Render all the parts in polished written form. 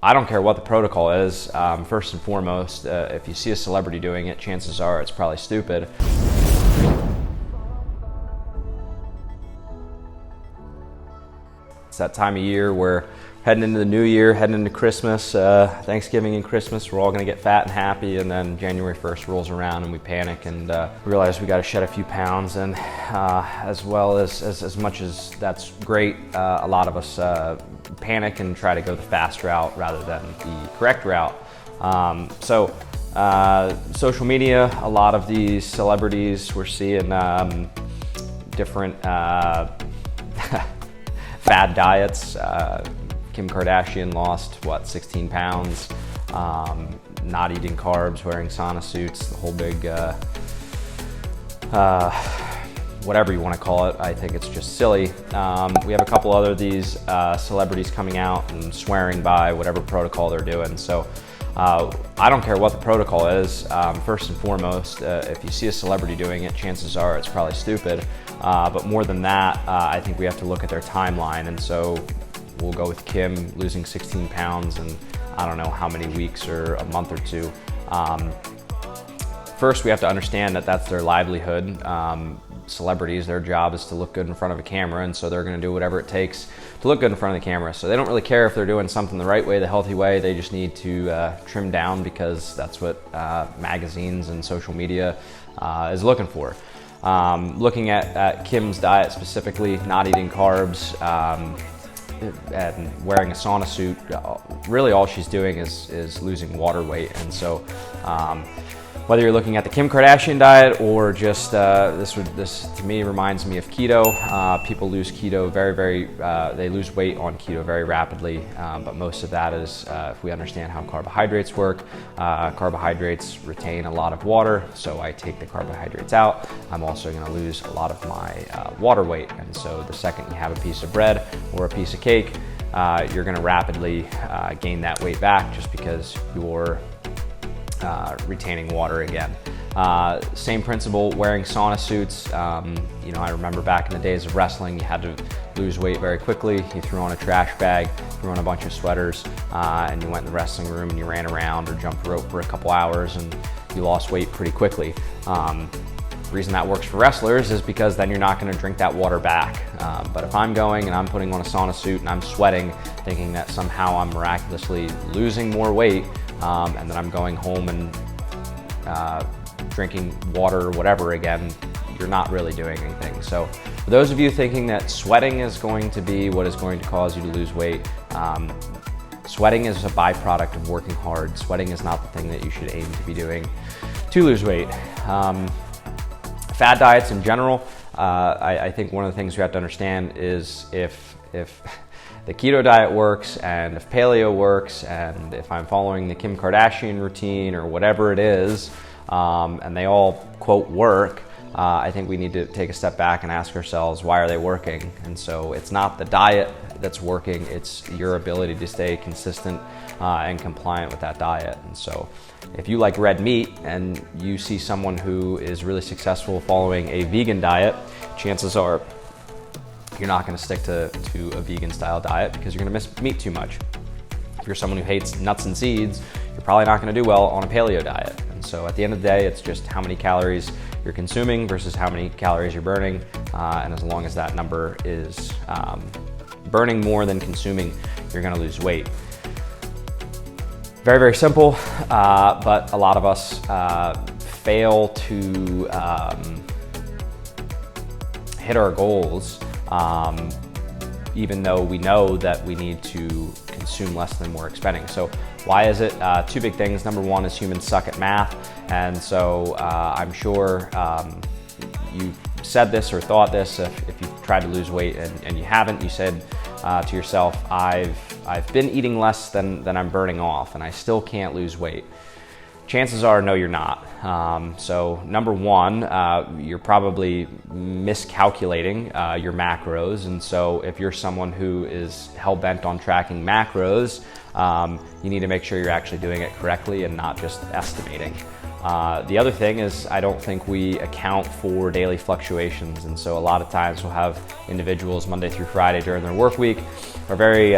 I don't care what the protocol is. First and foremost, if you see a celebrity doing it, chances are it's probably stupid. It's that time of year where heading into the new year, heading into Christmas, Thanksgiving and Christmas, we're all gonna get fat and happy, and then January 1st rolls around and we panic and realize we gotta shed a few pounds. And as well as much as that's great, a lot of us panic and try to go the fast route rather than the correct route. Social media, a lot of these celebrities, we're seeing different fad diets. Kim Kardashian lost, 16 pounds, not eating carbs, wearing sauna suits, the whole big, whatever you want to call it. I think it's just silly. We have a couple other these celebrities coming out and swearing by whatever protocol they're doing. So I don't care what the protocol is. First and foremost, if you see a celebrity doing it, chances are it's probably stupid. But more than that, I think we have to look at their timeline. And so we'll go with Kim losing 16 pounds in I don't know how many weeks or a month or two. First, we have to understand that that's their livelihood. Celebrities, their job is to look good in front of a camera, and so they're going to do whatever it takes to look good in front of the camera. So they don't really care if they're doing something the right way, the healthy way. They just need to trim down because that's what magazines and social media is looking for. Looking at Kim's diet specifically, not eating carbs, and wearing a sauna suit, really all she's doing is losing water weight. And so whether you're looking at the Kim Kardashian diet or just this to me reminds me of keto. People lose keto they lose weight on keto very rapidly, but most of that is if we understand how carbohydrates work. Carbohydrates retain a lot of water, so I take the carbohydrates out. I'm also going to lose a lot of my water weight, and so the second you have a piece of bread or a piece of cake, you're going to rapidly gain that weight back just because you're retaining water again. Same principle, wearing sauna suits. I remember back in the days of wrestling, you had to lose weight very quickly. You threw on a trash bag, threw on a bunch of sweaters, and you went in the wrestling room and you ran around or jumped rope for a couple hours and you lost weight pretty quickly. The reason that works for wrestlers is because then you're not going to drink that water back. But if I'm going and I'm putting on a sauna suit and I'm sweating, thinking that somehow I'm miraculously losing more weight, and then I'm going home and drinking water or whatever again, you're not really doing anything. So for those of you thinking that sweating is going to be what is going to cause you to lose weight, sweating is a byproduct of working hard. Sweating is not the thing that you should aim to be doing to lose weight. Fad diets in general, I think one of the things you have to understand is if the keto diet works and if paleo works and if I'm following the Kim Kardashian routine or whatever it is, and they all, quote, work, I think we need to take a step back and ask ourselves, why are they working? And so it's not the diet that's working, it's your ability to stay consistent and compliant with that diet. And so if you like red meat and you see someone who is really successful following a vegan diet, chances are you're not going to stick to a vegan style diet because you're going to miss meat too much. If you're someone who hates nuts and seeds, you're probably not going to do well on a paleo diet. And so at the end of the day, it's just how many calories you're consuming versus how many calories you're burning. And as long as that number is burning more than consuming, you're going to lose weight. Very, very simple, but a lot of us fail to hit our goals, even though we know that we need to consume less than we're expending. So why is it? Two big things. Number one is humans suck at math. And so I'm sure you said this or thought this if you've tried to lose weight and you haven't. You said to yourself, I've been eating less than I'm burning off and I still can't lose weight. Chances are, no, you're not. So number one, you're probably miscalculating your macros. And so if you're someone who is hell-bent on tracking macros, you need to make sure you're actually doing it correctly and not just estimating. The other thing is I don't think we account for daily fluctuations. And so a lot of times we'll have individuals Monday through Friday during their work week are very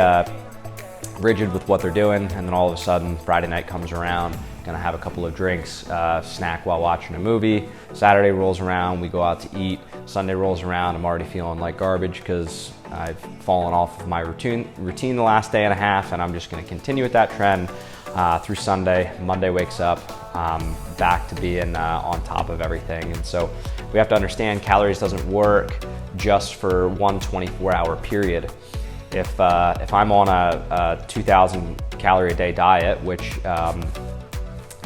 rigid with what they're doing, and then all of a sudden Friday night comes around, gonna have a couple of drinks, snack while watching a movie. Saturday rolls around, we go out to eat. Sunday rolls around, I'm already feeling like garbage because I've fallen off of my routine the last day and a half, and I'm just gonna continue with that trend through Sunday. Monday wakes up, back to being on top of everything. And so we have to understand calories doesn't work just for one 24-hour period. If I'm on a 2,000 calorie a day diet, which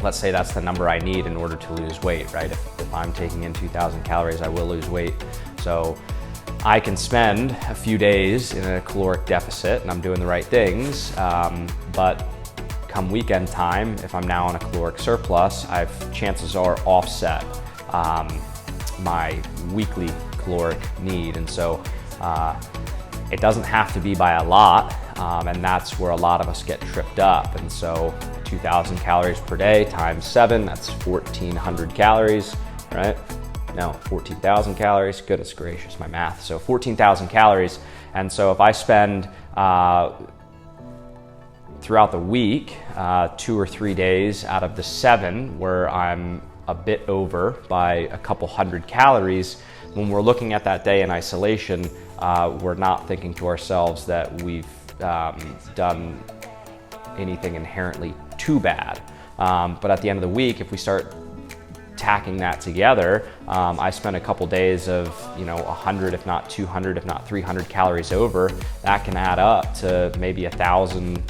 let's say that's the number I need in order to lose weight, right? If I'm taking in 2,000 calories, I will lose weight. So I can spend a few days in a caloric deficit and I'm doing the right things, but come weekend time, if I'm now on a caloric surplus, chances are offset my weekly caloric need. And so it doesn't have to be by a lot, and that's where a lot of us get tripped up. And so 2,000 calories per day times 7, that's 1,400 calories, right? No, 14,000 calories, goodness gracious, my math. So 14,000 calories. And so if I spend throughout the week, 2 or 3 days out of the 7 where I'm a bit over by a couple hundred calories, when we're looking at that day in isolation, we're not thinking to ourselves that we've done anything inherently too bad. But at the end of the week, if we start tacking that together, I spent a couple days of 100, if not 200, if not 300 calories over. That can add up to maybe 1,000,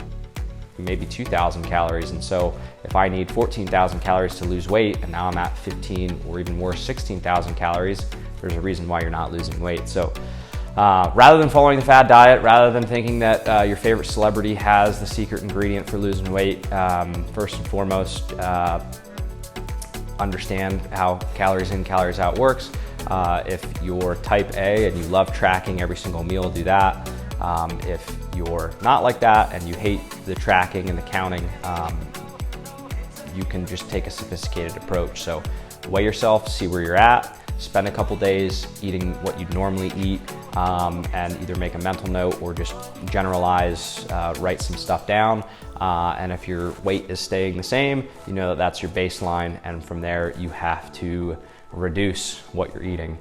maybe 2,000 calories. And so if I need 14,000 calories to lose weight, and now I'm at 15 or even worse, 16,000 calories, there's a reason why you're not losing weight. So rather than following the fad diet, rather than thinking that your favorite celebrity has the secret ingredient for losing weight, first and foremost, understand how calories in, calories out works. If you're type A and you love tracking every single meal, do that. If you're not like that and you hate the tracking and the counting, you can just take a sophisticated approach. So weigh yourself, see where you're at, spend a couple days eating what you'd normally eat, and either make a mental note or just generalize, write some stuff down. And if your weight is staying the same, you know that that's your baseline, and from there you have to reduce what you're eating.